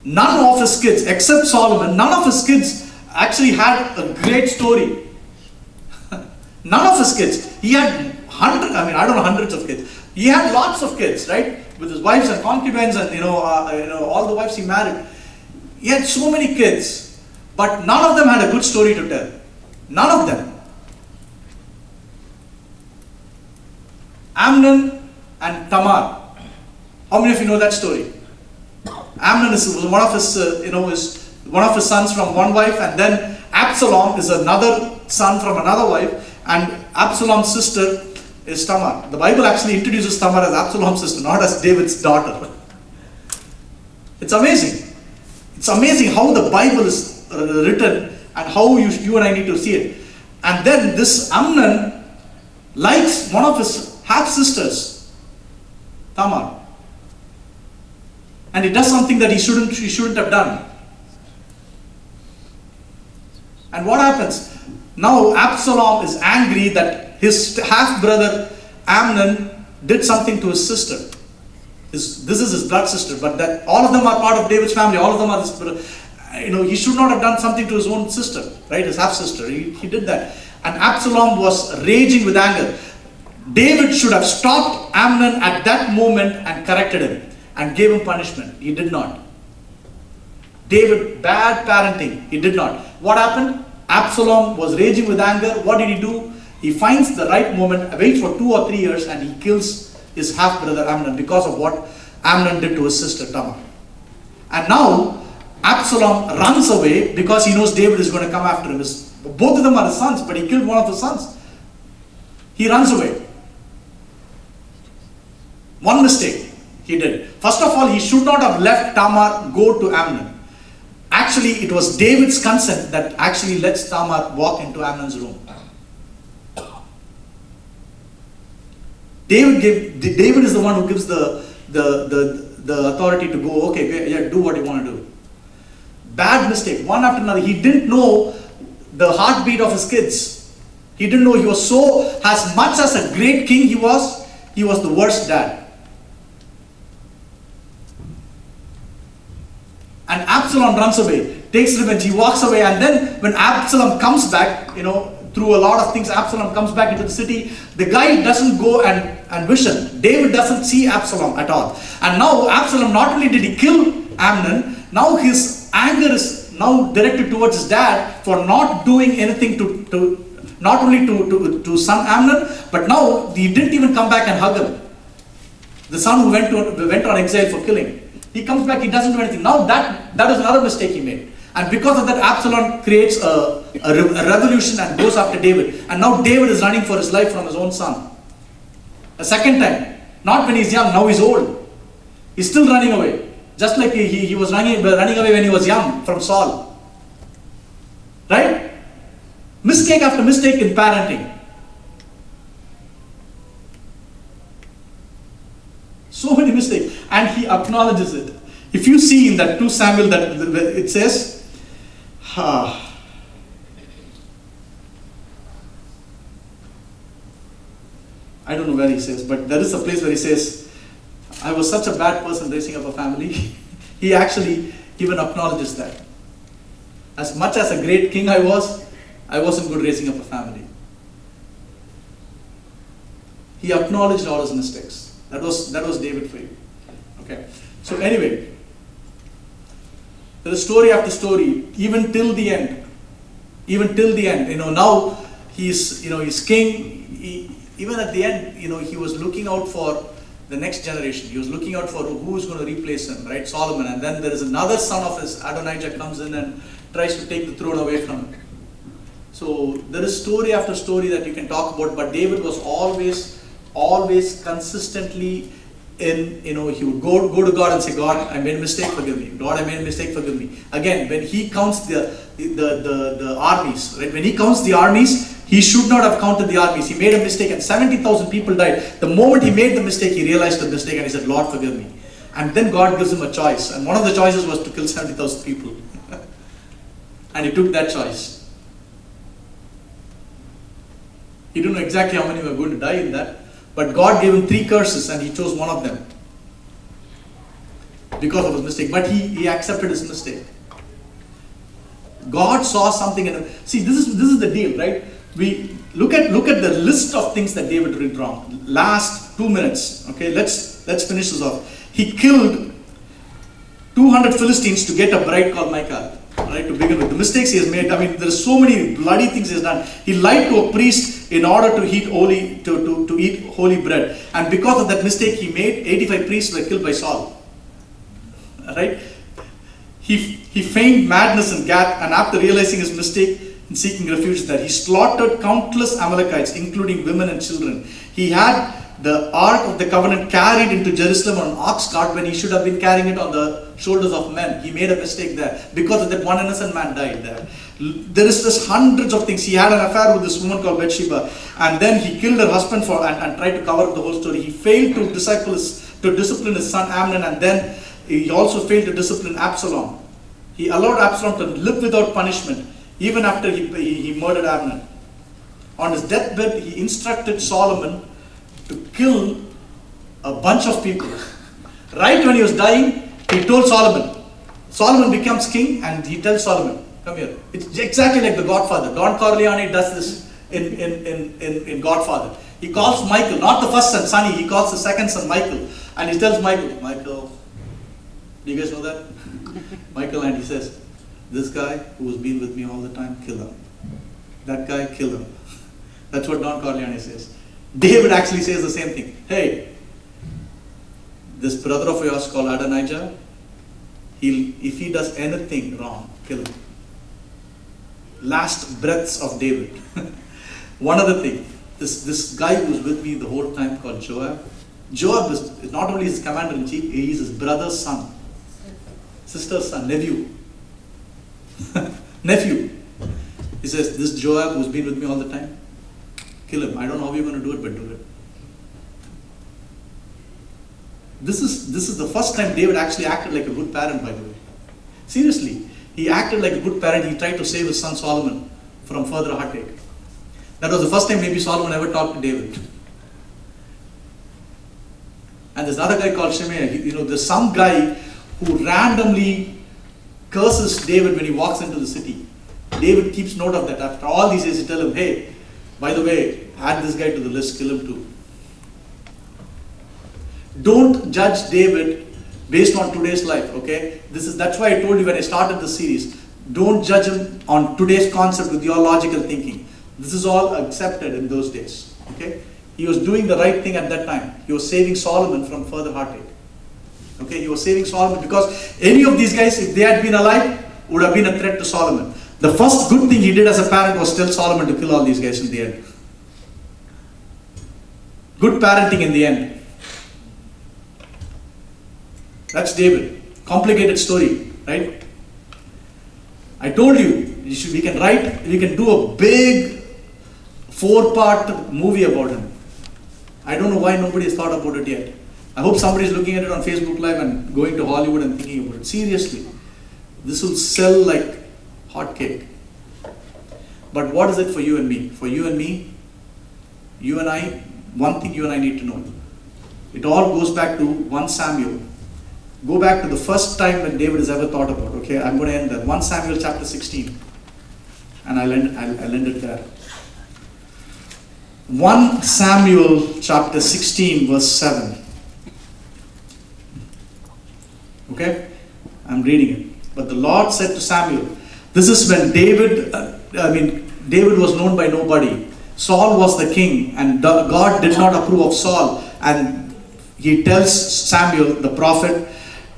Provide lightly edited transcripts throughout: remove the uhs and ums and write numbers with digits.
None of his kids, except Solomon, none of his kids actually had a great story. None of his kids. He had hundreds of kids. He had lots of kids, right? With his wives and concubines and all the wives he married. He had so many kids, but none of them had a good story to tell. None of them. Amnon and Tamar. How many of you know that story? Amnon was one of his sons from one wife, and then Absalom is another son from another wife, and Absalom's sister is Tamar. The Bible actually introduces Tamar as Absalom's sister, not as David's daughter. It's amazing. It's amazing how the Bible is written and how you and I need to see it. And then this Amnon likes one of his half-sisters, Tamar. And he does something that he shouldn't have done. And what happens? Now Absalom is angry that his half-brother Amnon did something to his sister. This is his blood sister, but that all of them are part of David's family. All of them are his brother. He should not have done something to his own sister, right? His half-sister. He did that. And Absalom was raging with anger. David should have stopped Amnon at that moment and corrected him and gave him punishment. He did not. David, bad parenting. He did not. What happened? Absalom was raging with anger. What did he do? He finds the right moment, waits for 2 or 3 years, and he kills his half-brother Amnon because of what Amnon did to his sister Tamar. And now Absalom runs away because he knows David is going to come after him. Both of them are his sons, but he killed one of his sons. He runs away. One mistake he did. First of all, he should not have let Tamar go to Amnon. Actually, it was David's consent that actually lets Tamar walk into Amnon's room. David is the one who gives the authority to go, okay, yeah, do what you want to do. Bad mistake, one after another. He didn't know the heartbeat of his kids. He didn't know he was so, as much as a great king he was the worst dad. And Absalom runs away, takes revenge, he walks away, and then when Absalom comes back, through a lot of things, Absalom comes back into the city. The guy doesn't go and vision. David doesn't see Absalom at all. And now Absalom, not only did he kill Amnon, now his anger is now directed towards his dad for not doing anything not only to son Amnon, but now he didn't even come back and hug him. The son who went on exile for killing. He comes back, he doesn't do anything. Now that is another mistake he made. And because of that, Absalom creates a revolution and goes after David. And now David is running for his life from his own son. A second time. Not when he's young, now he's old. He's still running away. Just like he was running away when he was young from Saul. Right? Mistake after mistake in parenting. So many mistakes. And he acknowledges it. If you see in that 2 Samuel that it says, I don't know where he says, but there is a place where he says, I was such a bad person raising up a family. He actually even acknowledges that. As much as a great king I wasn't good raising up a family. He acknowledged all his mistakes. That was David for you. Okay. So anyway, there is story after story, even till the end. Now he's king. Even at the end, he was looking out for the next generation. He was looking out for who is going to replace him, right? Solomon. And then there is another son of his, Adonijah, comes in and tries to take the throne away from him. So there is story after story that you can talk about, but David was always consistently he would go to God and say, God, I made a mistake, forgive me. God, I made a mistake, forgive me. Again, when he counts the armies, right? When he counts the armies, he should not have counted the armies. He made a mistake and 70,000 people died. The moment he made the mistake, he realized the mistake and he said, Lord, forgive me. And then God gives him a choice. And one of the choices was to kill 70,000 people. And he took that choice. He didn't know exactly how many were going to die in that. But God gave him 3 curses and he chose one of them. because of his mistake. But he accepted his mistake. God saw something in him. See, this is the deal, right? We look at the list of things that David did wrong. Last 2 minutes. Okay, let's finish this off. He killed 200 Philistines to get a bride called Michal. Right, to begin with, the mistakes he has made. I mean, there are so many bloody things he has done. He lied to a priest in order to eat holy bread, and because of that mistake he made, 85 priests were killed by Saul. Right? He feigned madness in Gath, and after realizing his mistake in seeking refuge there, he slaughtered countless Amalekites, including women and children. He had the Ark of the Covenant carried into Jerusalem on an ox cart when he should have been carrying it on the shoulders of men. He made a mistake there. Because of that, one innocent man died there. There is just hundreds of things. He had an affair with this woman called Bathsheba, and then he killed her husband and tried to cover up the whole story. He failed to discipline his son Amnon, and then he also failed to discipline Absalom. He allowed Absalom to live without punishment even after he murdered Amnon. On his deathbed, he instructed Solomon to kill a bunch of people. Right when he was dying, he told Solomon. Solomon becomes king, and he tells Solomon, come here. It's exactly like the Godfather. Don Corleone does this in Godfather. He calls Michael, not the first son, Sonny. He calls the second son, Michael. And he tells Michael, do you guys know that? Michael, and he says, this guy who's been with me all the time, kill him. That guy, kill him. That's what Don Corleone says. David actually says the same thing. Hey, this brother of yours called Adonijah, if he does anything wrong, kill him. Last breaths of David. One other thing, this guy who was with me the whole time called Joab. Joab is not only his commander-in-chief, he is his brother's son, sister's son, nephew. Nephew. He says, this Joab who's been with me all the time, kill him. I don't know how you're going to do it, but do it. This is the first time David actually acted like a good parent, by the way. Seriously, he acted like a good parent. He tried to save his son Solomon from further heartache. That was the first time maybe Solomon ever talked to David. And there's another guy called Shimei. There's some guy who randomly curses David when he walks into the city. David keeps note of that. After all these years, he tells him, hey, by the way, add this guy to the list, kill him too. Don't judge David based on today's life, okay? That's why I told you when I started the series. Don't judge him on today's concept with your logical thinking. This is all accepted in those days, okay? He was doing the right thing at that time. He was saving Solomon from further heartache. Okay, he was saving Solomon because any of these guys, if they had been alive, would have been a threat to Solomon. The first good thing he did as a parent was tell Solomon to kill all these guys in the end. Good parenting in the end. That's David. Complicated story, right? I told you, we can do a big 4-part movie about him. I don't know why nobody has thought about it yet. I hope somebody is looking at it on Facebook Live and going to Hollywood and thinking about it. Seriously, this will sell like hotcake. But what is it for you and me? For you and me, you and I, one thing you and I need to know. It all goes back to 1 Samuel. Go back to the first time when David has ever thought about. Okay, I'm going to end there. 1 Samuel chapter 16. And I'll end it there. 1 Samuel chapter 16 verse 7. Okay? I'm reading it. But the Lord said to Samuel, this is when David was known by nobody. Saul was the king, and God did not approve of Saul. And he tells Samuel, the prophet,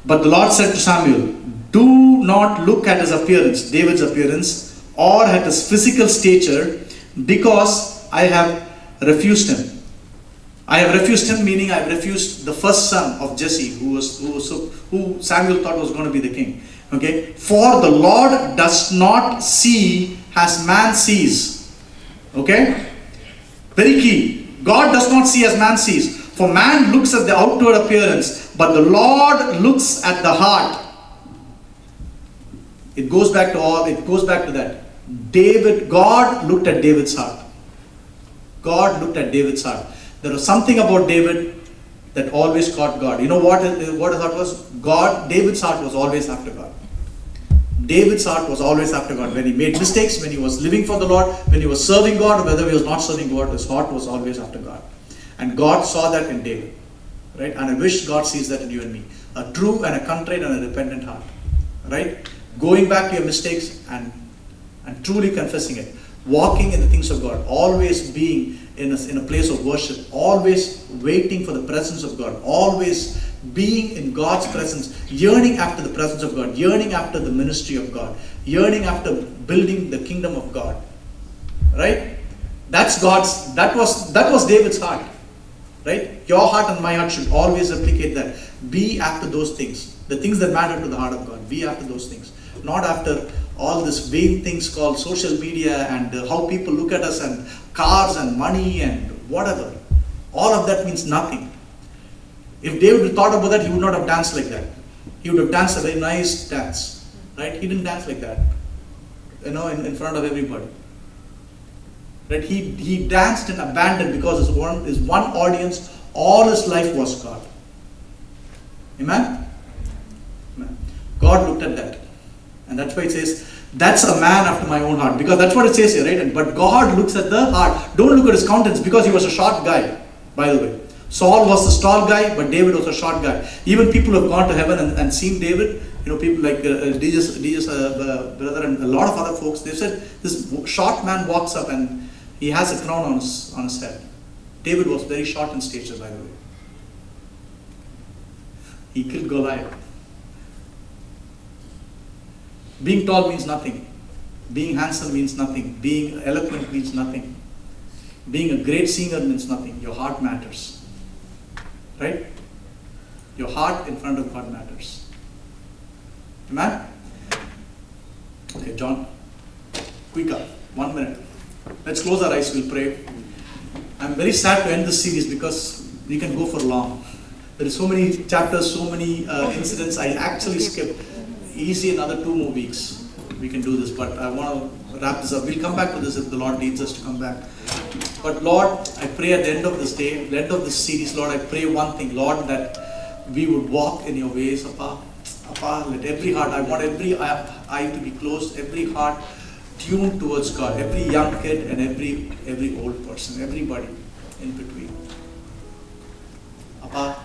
but the Lord said to Samuel, do not look at his appearance, David's appearance, or at his physical stature, because I have refused him. I have refused him, meaning I have refused the first son of Jesse, who Samuel thought was going to be the king. Okay, for the Lord does not see as man sees. Okay, very key. God does not see as man sees. For man looks at the outward appearance, but the Lord looks at the heart. It goes back to that. God looked at David's heart. God looked at David's heart. There was something about David. that always caught God. You know what his heart was? David's heart was always after God. David's heart was always after God. When he made mistakes, when he was living for the Lord, when he was serving God, or whether he was not serving God, his heart was always after God. And God saw that in David. Right? And I wish God sees that in you and me. A true and a contrite and a repentant heart. Right? Going back to your mistakes and truly confessing it. Walking in the things of God. Always being in a place of worship. Always waiting for the presence of God. Always being in God's presence. Yearning after the presence of God. Yearning after the ministry of God. Yearning after building the kingdom of God. Right? That was David's heart. Right? Your heart and my heart should always replicate that. Be after those things. The things that matter to the heart of God. Be after those things. Not after all this vain things called social media and how people look at us and cars and money and whatever. All of that means nothing. If David had thought about that, he would not have danced like that. He would have danced a very nice dance. Right? He didn't dance like that. In front of everybody. Right? He danced in abandon because his one audience, all his life was God. Amen? Amen. God looked at that. And that's why it says, that's a man after my own heart. Because that's what it says here, right? But God looks at the heart. Don't look at his countenance, because he was a short guy, by the way. Saul was the tall guy, but David was a short guy. Even people who have gone to heaven and seen David, people like DJ's brother and a lot of other folks, they've said this short man walks up and he has a crown on his head. David was very short in stature, by the way. He killed Goliath. Being tall means nothing. Being handsome means nothing. Being eloquent means nothing. Being a great singer means nothing. Your heart matters. Right? Your heart in front of God matters. Amen? Okay, John. Quick up. 1 minute. Let's close our eyes. We'll pray. I'm very sad to end this series because we can go for long. There is so many chapters, so many incidents. I actually skipped. Easy another 2 more weeks. We can do this, but I want to wrap this up. We'll come back to this if the Lord leads us to come back. But Lord, I pray at the end of this day, the end of this series, Lord, I pray one thing, Lord, that we would walk in your ways, Appa. Appa, let every heart, I want every eye to be closed, every heart tuned towards God, every young kid and every old person, everybody in between. Appa,